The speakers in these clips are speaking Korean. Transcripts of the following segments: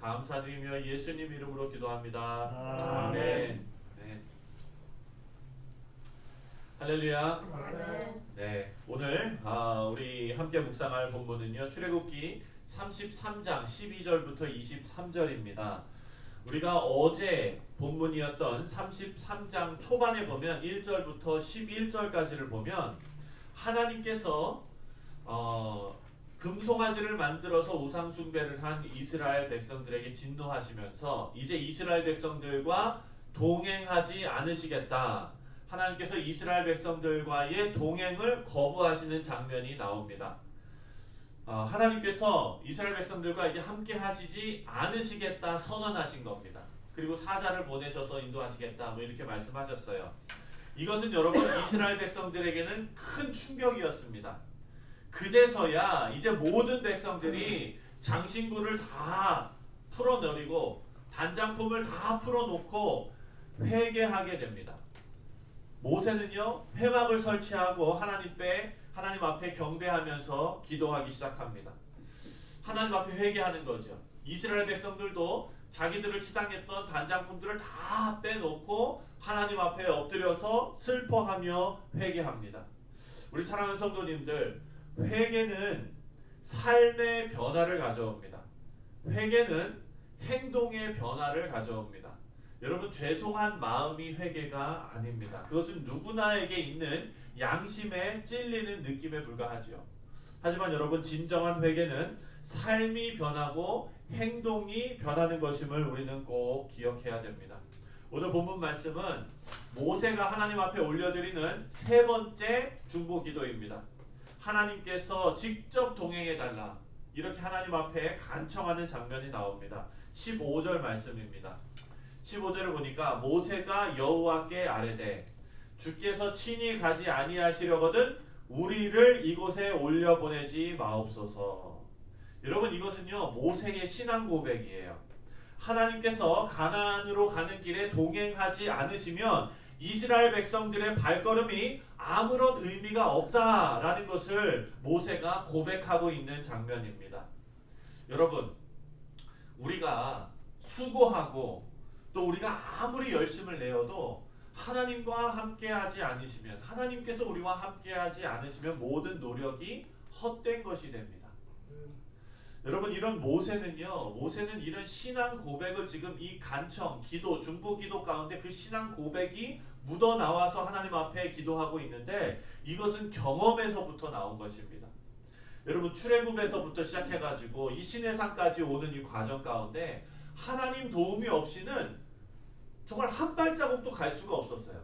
감사드리며 예수님 이름으로 기도합니다. 아멘. 아멘. 네. 할렐루야. 아멘. 네, 오늘 우리 함께 묵상할 본문은요, 출애굽기 33장 12절부터 23절입니다. 우리가 어제 본문이었던 33장 초반에 보면 1절부터 11절까지를 보면 하나님께서 금송아지를 만들어서 우상 숭배를 한 이스라엘 백성들에게 진노하시면서 이제 이스라엘 백성들과 동행하지 않으시겠다. 하나님께서 이스라엘 백성들과의 동행을 거부하시는 장면이 나옵니다. 하나님께서 이스라엘 백성들과 이제 함께 하시지 않으시겠다 선언하신 겁니다. 그리고 사자를 보내셔서 인도하시겠다 뭐 이렇게 말씀하셨어요. 이것은 여러분 이스라엘 백성들에게는 큰 충격이었습니다. 그제서야 이제 모든 백성들이 장신구를 다 풀어내리고 단장품을 다 풀어놓고 회개하게 됩니다. 모세는요 회막을 설치하고 하나님 앞에 경배하면서 기도하기 시작합니다. 하나님 앞에 회개하는 거죠. 이스라엘 백성들도 자기들을 치장했던 단장품들을 다 빼놓고 하나님 앞에 엎드려서 슬퍼하며 회개합니다. 우리 사랑하는 성도님들, 회개는 삶의 변화를 가져옵니다. 회개는 행동의 변화를 가져옵니다. 여러분, 죄송한 마음이 회개가 아닙니다. 그것은 누구나에게 있는 양심에 찔리는 느낌에 불과하지요. 하지만 여러분, 진정한 회개는 삶이 변하고 행동이 변하는 것임을 우리는 꼭 기억해야 됩니다. 오늘 본문 말씀은 모세가 하나님 앞에 올려드리는 세 번째 중보 기도입니다. 하나님께서 직접 동행해달라 이렇게 하나님 앞에 간청하는 장면이 나옵니다. 15절 말씀입니다. 15절을 보니까 모세가 여호와께 아뢰되 주께서 친히 가지 아니하시려거든 우리를 이곳에 올려보내지 마옵소서. 여러분, 이것은요 모세의 신앙 고백이에요. 하나님께서 가나안으로 가는 길에 동행하지 않으시면 이스라엘 백성들의 발걸음이 아무런 의미가 없다라는 것을 모세가 고백하고 있는 장면입니다. 여러분, 우리가 수고하고 또 우리가 아무리 열심을 내어도 하나님과 함께하지 않으시면, 하나님께서 우리와 함께하지 않으시면 모든 노력이 헛된 것이 됩니다. 여러분, 이런 모세는 이런 신앙 고백을 지금 이 간청, 기도, 중보 기도 가운데 그 신앙 고백이 묻어나와서 하나님 앞에 기도하고 있는데 이것은 경험에서부터 나온 것입니다. 여러분, 출애굽에서부터 시작해가지고 이 시내산까지 오는 이 과정 가운데 하나님 도움이 없이는 정말 한 발자국도 갈 수가 없었어요.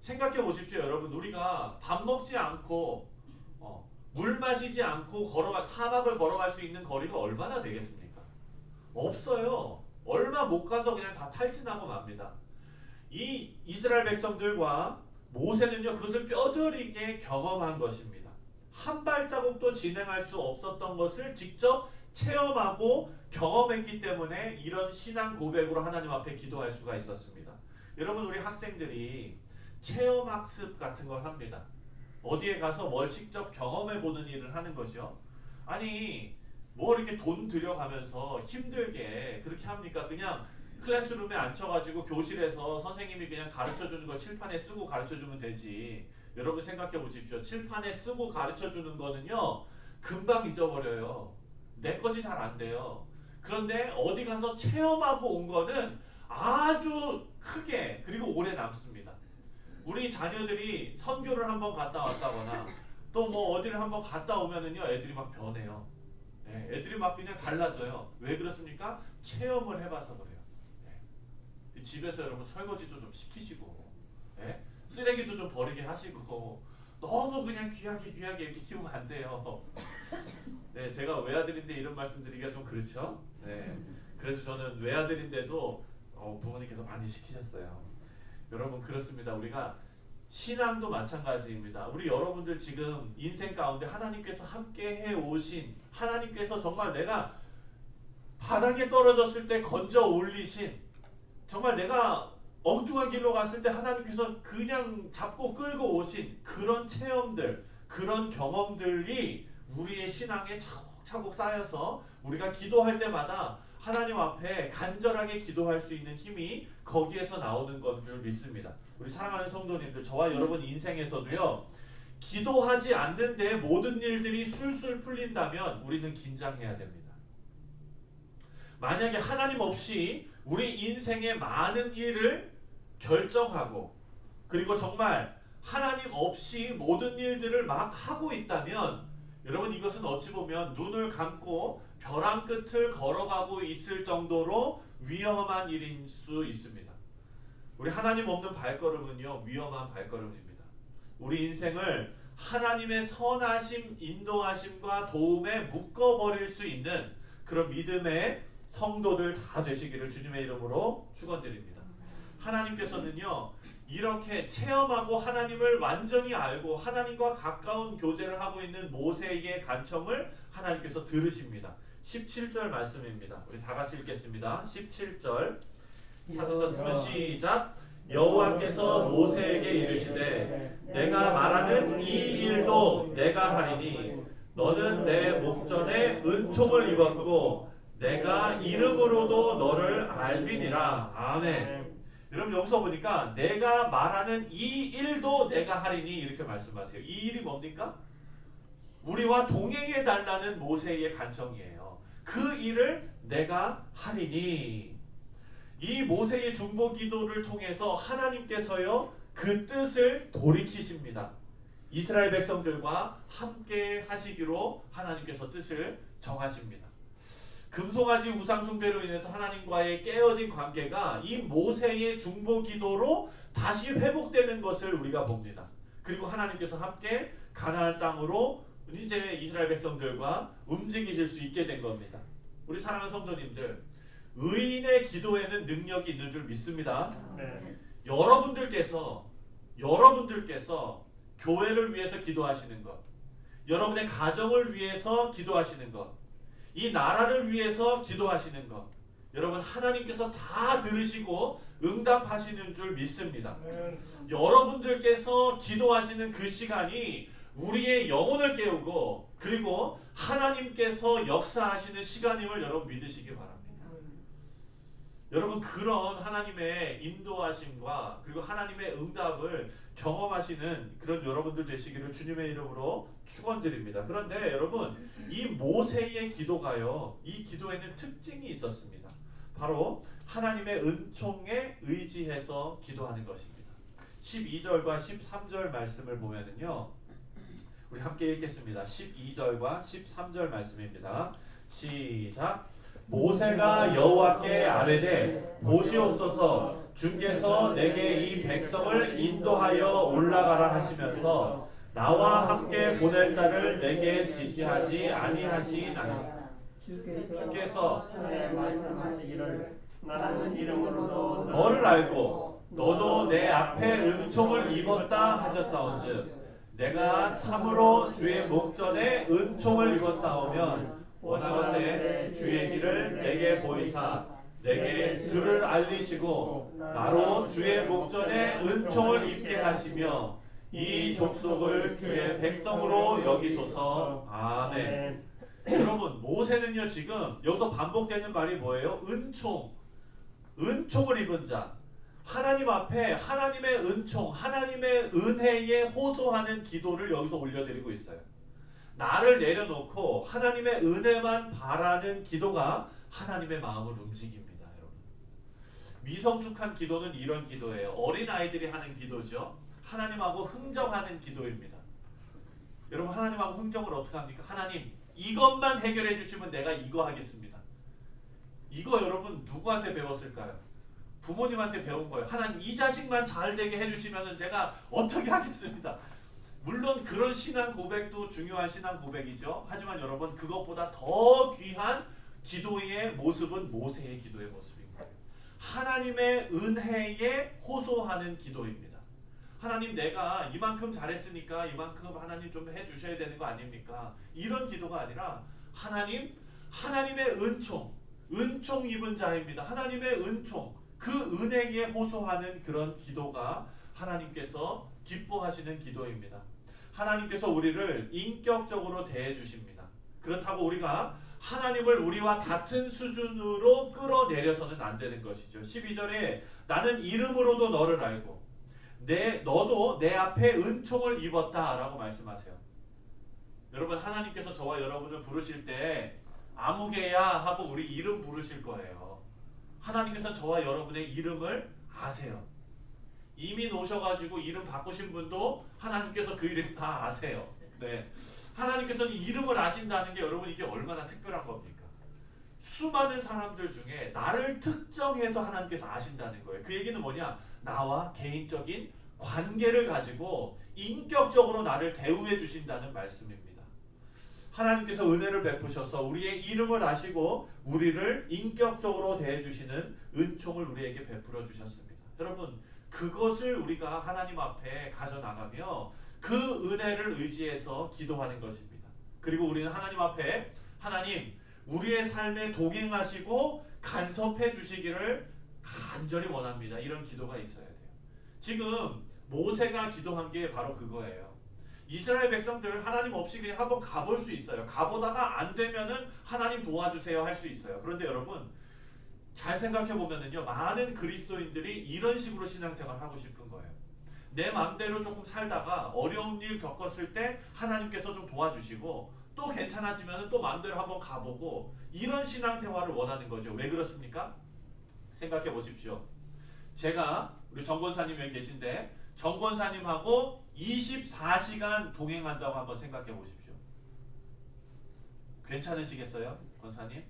생각해 보십시오. 여러분, 우리가 밥 먹지 않고 물 마시지 않고 사막을 걸어갈 수 있는 거리가 얼마나 되겠습니까? 없어요. 얼마 못 가서 그냥 다 탈진하고 맙니다. 이 이스라엘 백성들과 모세는요 그것을 뼈저리게 경험한 것입니다. 한 발자국도 진행할 수 없었던 것을 직접 체험하고 경험했기 때문에 이런 신앙 고백으로 하나님 앞에 기도할 수가 있었습니다. 여러분, 우리 학생들이 체험학습 같은 걸 합니다. 어디에 가서 뭘 직접 경험해보는 일을 하는 거죠. 아니, 뭐 이렇게 돈 들여가면서 힘들게 그렇게 합니까? 그냥 클래스룸에 앉혀가지고 교실에서 선생님이 그냥 가르쳐주는 거 칠판에 쓰고 가르쳐주면 되지. 여러분 생각해 보십시오. 칠판에 쓰고 가르쳐주는 거는요 금방 잊어버려요. 내 것이 잘 안 돼요. 그런데 어디 가서 체험하고 온 거는 아주 크게 그리고 오래 남습니다. 우리 자녀들이 선교를 한번 갔다 왔다거나 또 뭐 어디를 한번 갔다 오면은요 애들이 막 변해요. 네, 애들이 막 그냥 달라져요. 왜 그렇습니까? 체험을 해봐서 그래요. 네. 집에서 여러분 설거지도 좀 시키시고, 네? 쓰레기도 좀 버리게 하시고, 너무 그냥 귀하게 이렇게 키우면 안 돼요. 네, 제가 외아들인데 이런 말씀드리기가 좀 그렇죠. 네, 그래서 저는 외아들인데도 부모님께서 많이 시키셨어요. 여러분, 그렇습니다. 우리가 신앙도 마찬가지입니다. 우리 여러분들 지금 인생 가운데 하나님께서 함께 해오신, 하나님께서 정말 내가 바닥에 떨어졌을 때 건져 올리신, 정말 내가 엉뚱한 길로 갔을 때 하나님께서 그냥 잡고 끌고 오신 그런 체험들, 그런 경험들이 우리의 신앙에 차곡차곡 쌓여서 우리가 기도할 때마다 하나님 앞에 간절하게 기도할 수 있는 힘이 거기에서 나오는 건 줄 믿습니다. 우리 사랑하는 성도님들, 저와 여러분 인생에서도요, 기도하지 않는데 모든 일들이 술술 풀린다면 우리는 긴장해야 됩니다. 만약에 하나님 없이 우리 인생의 많은 일을 결정하고, 그리고 정말 하나님 없이 모든 일들을 막 하고 있다면, 여러분 이것은 어찌 보면 눈을 감고 벼랑 끝을 걸어가고 있을 정도로 위험한 일일 수 있습니다. 우리 하나님 없는 발걸음은요, 위험한 발걸음입니다. 우리 인생을 하나님의 선하심, 인도하심과 도움에 묶어버릴 수 있는 그런 믿음의 성도들 다 되시기를 주님의 이름으로 축원드립니다. 하나님께서는요, 이렇게 체험하고 하나님을 완전히 알고 하나님과 가까운 교제를 하고 있는 모세에게 간청을 하나님께서 들으십니다. 17절 말씀입니다. 우리 다 같이 읽겠습니다. 17절 찾으셨으면 시작. 여호와께서 모세에게 이르시되 내가 말하는 이 일도 내가 하리니 너는 내 목전에 은총을 입었고 내가 이름으로도 너를 알비니라. 아멘. 여러분 여기서 보니까 내가 말하는 이 일도 내가 하리니 이렇게 말씀하세요. 이 일이 뭡니까? 우리와 동행해 달라는 모세의 간청이에요. 그 일을 내가 하리니. 이 모세의 중보 기도를 통해서 하나님께서요, 그 뜻을 돌이키십니다. 이스라엘 백성들과 함께 하시기로 하나님께서 뜻을 정하십니다. 금송아지 우상 숭배로 인해서 하나님과의 깨어진 관계가 이 모세의 중보 기도로 다시 회복되는 것을 우리가 봅니다. 그리고 하나님께서 함께 가나안 땅으로 이제 이스라엘 백성들과 움직이실 수 있게 된 겁니다. 우리 사랑하는 성도님들, 의인의 기도에는 능력이 있는 줄 믿습니다. 여러분들께서 교회를 위해서 기도하시는 것, 여러분의 가정을 위해서 기도하시는 것, 이 나라를 위해서 기도하시는 것, 여러분 하나님께서 다 들으시고 응답하시는 줄 믿습니다. 여러분들께서 기도하시는 그 시간이 우리의 영혼을 깨우고 그리고 하나님께서 역사하시는 시간임을 여러분 믿으시기 바랍니다. 여러분 그런 하나님의 인도하심과 그리고 하나님의 응답을 경험하시는 그런 여러분들 되시기를 주님의 이름으로 축원드립니다. 그런데 여러분 이 모세의 기도가요, 이 기도에는 특징이 있었습니다. 바로 하나님의 은총에 의지해서 기도하는 것입니다. 12절과 13절 말씀을 보면은요, 우리 함께 읽겠습니다. 12절과 13절 말씀입니다. 시작. 모세가 여호와께 아뢰되 보시옵소서 주께서 내게 이 백성을 인도하여 올라가라 하시면서 나와 함께 보낼 자를 내게 지시하지 아니하시나니 주께서 말씀하시기를 나는 이름으로도 너를 알고 너도 내 앞에 은총을 입었다 하셨사온즉 내가 참으로 주의 목전에 은총을 입었사오면 원하건대 주의 길을 내게 보이사 내게 주를 알리시고 나로 주의 목전에 은총을 입게 하시며 이 족속을 주의 백성으로 여기소서. 아멘. 여러분 모세는요 지금 여기서 반복되는 말이 뭐예요? 은총을 입은 자, 하나님 앞에 하나님의 은총, 하나님의 은혜에 호소하는 기도를 여기서 올려드리고 있어요. 나를 내려놓고 하나님의 은혜만 바라는 기도가 하나님의 마음을 움직입니다. 여러분, 미성숙한 기도는 이런 기도예요. 어린아이들이 하는 기도죠. 하나님하고 흥정하는 기도입니다. 여러분 하나님하고 흥정을 어떻게 합니까? 하나님 이것만 해결해 주시면 내가 이거 하겠습니다. 이거 여러분 누구한테 배웠을까요? 부모님한테 배운 거예요. 하나님 이 자식만 잘 되게 해주시면 제가 어떻게 하겠습니다. 물론 그런 신앙 고백도 중요한 신앙 고백이죠. 하지만 여러분 그것보다 더 귀한 기도의 모습은 모세의 기도의 모습인 거예요. 하나님의 은혜에 호소하는 기도입니다. 하나님 내가 이만큼 잘했으니까 이만큼 하나님 좀 해주셔야 되는 거 아닙니까? 이런 기도가 아니라 하나님의 은총 입은 자입니다. 하나님의 은총, 그 은혜에 호소하는 그런 기도가 하나님께서 기뻐하시는 기도입니다. 하나님께서 우리를 인격적으로 대해 주십니다. 그렇다고 우리가 하나님을 우리와 같은 수준으로 끌어내려서는 안 되는 것이죠. 12절에 나는 이름으로도 너를 알고 너도 내 앞에 은총을 입었다라고 말씀하세요. 여러분, 하나님께서 저와 여러분을 부르실 때 아무개야 하고 우리 이름 부르실 거예요. 하나님께서 저와 여러분의 이름을 아세요. 이미 오셔가지고 이름 바꾸신 분도 하나님께서 그 이름 다 아세요. 네. 하나님께서는 이름을 아신다는 게 여러분 이게 얼마나 특별한 겁니까? 수많은 사람들 중에 나를 특정해서 하나님께서 아신다는 거예요. 그 얘기는 뭐냐? 나와 개인적인 관계를 가지고 인격적으로 나를 대우해 주신다는 말씀입니다. 하나님께서 은혜를 베푸셔서 우리의 이름을 아시고 우리를 인격적으로 대해 주시는 은총을 우리에게 베풀어 주셨습니다. 여러분, 그것을 우리가 하나님 앞에 가져나가며 그 은혜를 의지해서 기도하는 것입니다. 그리고 우리는 하나님 앞에 하나님 우리의 삶에 동행하시고 간섭해 주시기를 간절히 원합니다. 이런 기도가 있어야 돼요. 지금 모세가 기도한 게 바로 그거예요. 이스라엘 백성들 하나님 없이 그냥 한번 가볼 수 있어요. 가보다가 안 되면은 하나님 도와주세요 할 수 있어요. 그런데 여러분 잘 생각해 보면은요, 많은 그리스도인들이 이런 식으로 신앙생활 하고 싶은 거예요. 내 마음대로 조금 살다가 어려운 일 겪었을 때 하나님께서 좀 도와주시고 또 괜찮아지면 또 마음대로 한번 가보고 이런 신앙생활을 원하는 거죠. 왜 그렇습니까? 생각해 보십시오. 제가 우리 정 권사님 여기 계신데 정 권사님하고 24시간 동행한다고 한번 생각해 보십시오. 괜찮으시겠어요? 권사님?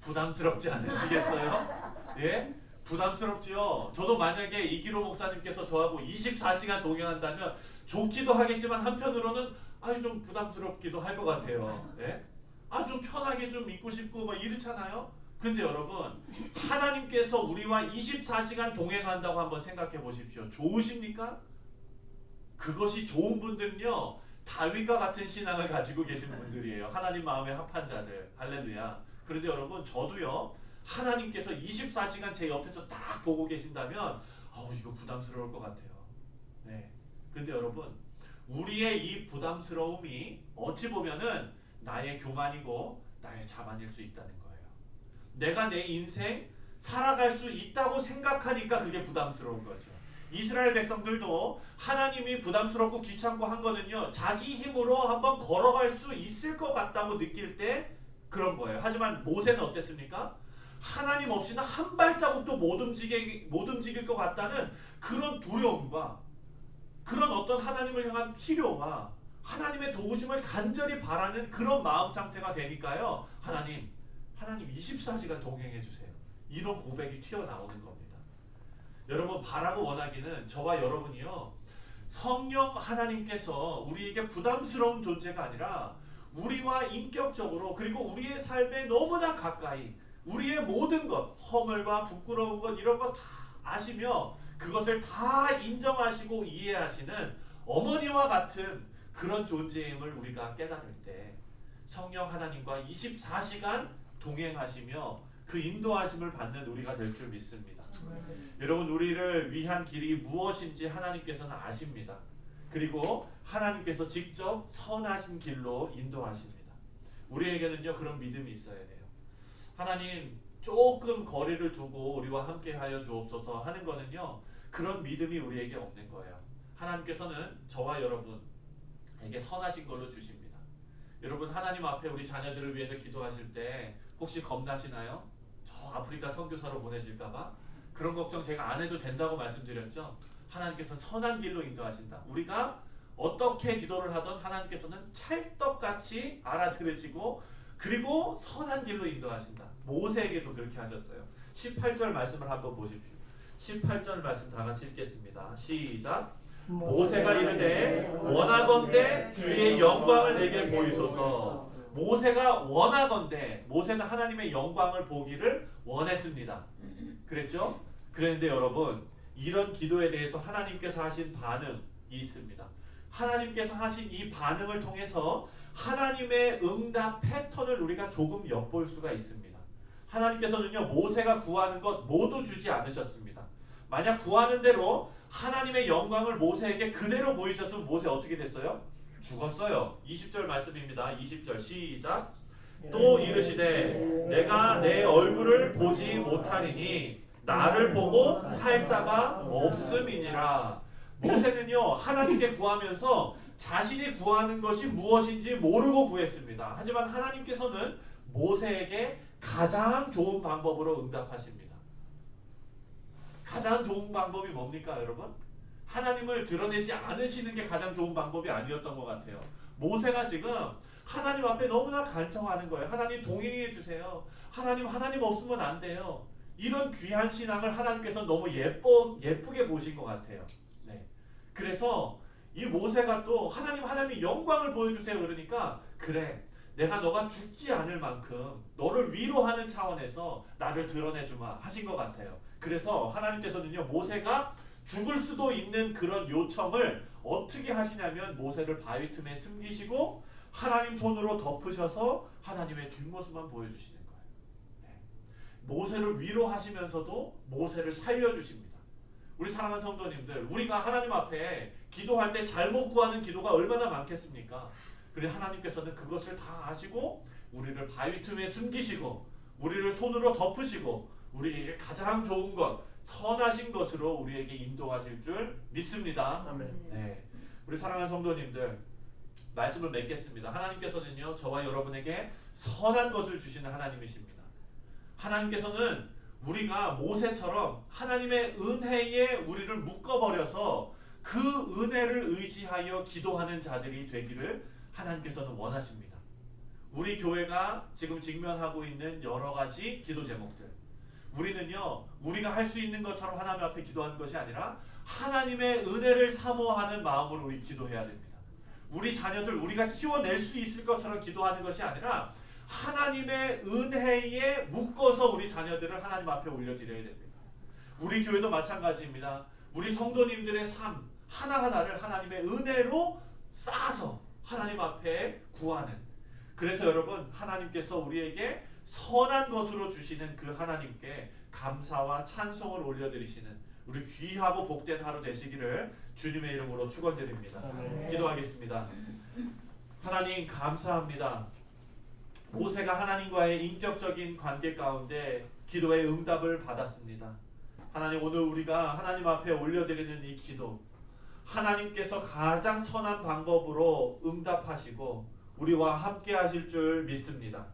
부담스럽지 않으시겠어요? 예? 부담스럽지요. 저도 만약에 이기로 목사님께서 저하고 24시간 동행한다면 좋기도 하겠지만 한편으로는 좀 부담스럽기도 할 것 같아요. 예? 좀 편하게 좀 있고 싶고 뭐 이렇잖아요. 근데 여러분, 하나님께서 우리와 24시간 동행한다고 한번 생각해 보십시오. 좋으십니까? 그것이 좋은 분들은요, 다윗과 같은 신앙을 가지고 계신 분들이에요. 하나님 마음에 합한 자들. 할렐루야. 그런데 여러분, 저도요, 하나님께서 24시간 제 옆에서 딱 보고 계신다면 이거 부담스러울 것 같아요. 네. 근데 여러분, 우리의 이 부담스러움이 어찌 보면은 나의 교만이고 나의 자만일 수 있다는 거예요. 내가 내 인생 살아갈 수 있다고 생각하니까 그게 부담스러운 거죠. 이스라엘 백성들도 하나님이 부담스럽고 귀찮고 한 거는요, 자기 힘으로 한번 걸어갈 수 있을 것 같다고 느낄 때 그런 거예요. 하지만 모세는 어땠습니까? 하나님 없이는 한 발자국도 못 움직일 것 같다는 그런 두려움과 그런 어떤 하나님을 향한 필요와 하나님의 도우심을 간절히 바라는 그런 마음 상태가 되니까요, 하나님 24시간 동행해 주세요. 이런 고백이 튀어나오는 겁니다. 여러분, 바라고 원하기는 저와 여러분이요, 성령 하나님께서 우리에게 부담스러운 존재가 아니라 우리와 인격적으로 그리고 우리의 삶에 너무나 가까이 우리의 모든 것, 허물과 부끄러운 것 이런 것 다 아시며 그것을 다 인정하시고 이해하시는 어머니와 같은 그런 존재임을 우리가 깨달을 때 성령 하나님과 24시간 동행하시며 그 인도하심을 받는 우리가 될 줄 믿습니다. 여러분, 우리를 위한 길이 무엇인지 하나님께서는 아십니다. 그리고 하나님께서 직접 선하신 길로 인도하십니다. 우리에게는요, 그런 믿음이 있어야 돼요. 하나님 조금 거리를 두고 우리와 함께 하여 주옵소서 하는 거는요, 그런 믿음이 우리에게 없는 거예요. 하나님께서는 저와 여러분에게 선하신 걸로 주십니다. 여러분, 하나님 앞에 우리 자녀들을 위해서 기도하실 때 혹시 겁나시나요? 저 아프리카 선교사로 보내실까봐? 그런 걱정 제가 안 해도 된다고 말씀드렸죠. 하나님께서 선한 길로 인도하신다. 우리가 어떻게 기도를 하던 하나님께서는 찰떡같이 알아들으시고 그리고 선한 길로 인도하신다. 모세에게도 그렇게 하셨어요. 18절 말씀을 한번 보십시오. 18절 말씀 다 같이 읽겠습니다. 시작. 모세가 이르되 원하건대 주의 영광을 내게 보이소서. 모세가 원하건대, 모세는 하나님의 영광을 보기를 원했습니다. 그랬죠? 그런데 여러분, 이런 기도에 대해서 하나님께서 하신 반응이 있습니다. 하나님께서 하신 이 반응을 통해서 하나님의 응답 패턴을 우리가 조금 엿볼 수가 있습니다. 하나님께서는요, 모세가 구하는 것 모두 주지 않으셨습니다. 만약 구하는 대로 하나님의 영광을 모세에게 그대로 보이셨으면 모세 어떻게 됐어요? 죽었어요. 20절 말씀입니다. 20절 시작. 또 이르시되 내가 내 얼굴을 보지 못하리니 나를 보고 살 자가 없음이니라. 모세는요 하나님께 구하면서 자신이 구하는 것이 무엇인지 모르고 구했습니다. 하지만 하나님께서는 모세에게 가장 좋은 방법으로 응답하십니다. 가장 좋은 방법이 뭡니까 여러분? 하나님을 드러내지 않으시는 게 가장 좋은 방법이 아니었던 것 같아요. 모세가 지금 하나님 앞에 너무나 간청하는 거예요. 하나님 동행해 주세요. 하나님 없으면 안 돼요. 이런 귀한 신앙을 하나님께서 너무 예쁘게 보신 것 같아요. 네. 그래서 이 모세가 또 하나님의 영광을 보여주세요. 그러니까 그래 내가 너가 죽지 않을 만큼 너를 위로하는 차원에서 나를 드러내주마 하신 것 같아요. 그래서 하나님께서는요 모세가 죽을 수도 있는 그런 요청을 어떻게 하시냐면 모세를 바위 틈에 숨기시고 하나님 손으로 덮으셔서 하나님의 뒷모습만 보여주시는 거예요. 네. 모세를 위로하시면서도 모세를 살려주십니다. 우리 사랑하는 성도님들, 우리가 하나님 앞에 기도할 때 잘못 구하는 기도가 얼마나 많겠습니까? 그런데 하나님께서는 그것을 다 아시고 우리를 바위 틈에 숨기시고 우리를 손으로 덮으시고 우리에게 가장 좋은 것, 선하신 것으로 우리에게 인도하실 줄 믿습니다. 아멘. 네. 우리 사랑하는 성도님들, 말씀을 맺겠습니다. 하나님께서는요 저와 여러분에게 선한 것을 주시는 하나님이십니다. 하나님께서는 우리가 모세처럼 하나님의 은혜에 우리를 묶어버려서 그 은혜를 의지하여 기도하는 자들이 되기를 하나님께서는 원하십니다. 우리 교회가 지금 직면하고 있는 여러 가지 기도 제목들, 우리는요 우리가 할 수 있는 것처럼 하나님 앞에 기도하는 것이 아니라 하나님의 은혜를 사모하는 마음으로 우리 기도해야 됩니다. 우리 자녀들 우리가 키워낼 수 있을 것처럼 기도하는 것이 아니라 하나님의 은혜에 묶어서 우리 자녀들을 하나님 앞에 올려드려야 됩니다. 우리 교회도 마찬가지입니다. 우리 성도님들의 삶 하나하나를 하나님의 은혜로 쌓아서 하나님 앞에 구하는, 그래서 여러분 하나님께서 우리에게 선한 것으로 주시는 그 하나님께 감사와 찬송을 올려드리시는 우리 귀하고 복된 하루 되시기를 주님의 이름으로 축원드립니다. 기도하겠습니다. 하나님 감사합니다. 모세가 하나님과의 인격적인 관계 가운데 기도의 응답을 받았습니다. 하나님 오늘 우리가 하나님 앞에 올려드리는 이 기도, 하나님께서 가장 선한 방법으로 응답하시고 우리와 함께 하실 줄 믿습니다.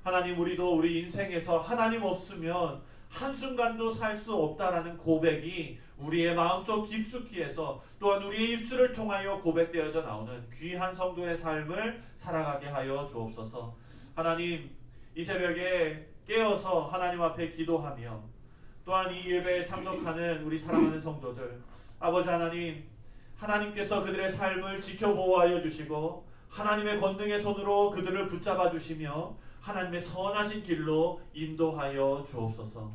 하나님 우리도 우리 인생에서 하나님 없으면 한순간도 살 수 없다라는 고백이 우리의 마음속 깊숙이 해서 또한 우리의 입술을 통하여 고백되어져 나오는 귀한 성도의 삶을 살아가게 하여 주옵소서. 하나님 이 새벽에 깨어서 하나님 앞에 기도하며 또한 이 예배에 참석하는 우리 사랑하는 성도들, 아버지 하나님, 하나님께서 그들의 삶을 지켜보호하여 주시고 하나님의 권능의 손으로 그들을 붙잡아 주시며 하나님의 선하신 길로 인도하여 주옵소서.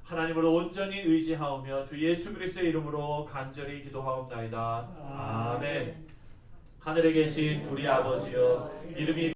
하나님을 온전히 의지하오며 주 예수 그리스도의 이름으로 간절히 기도하옵나이다. 아멘. 하늘에 계신 우리 아버지여, 이름이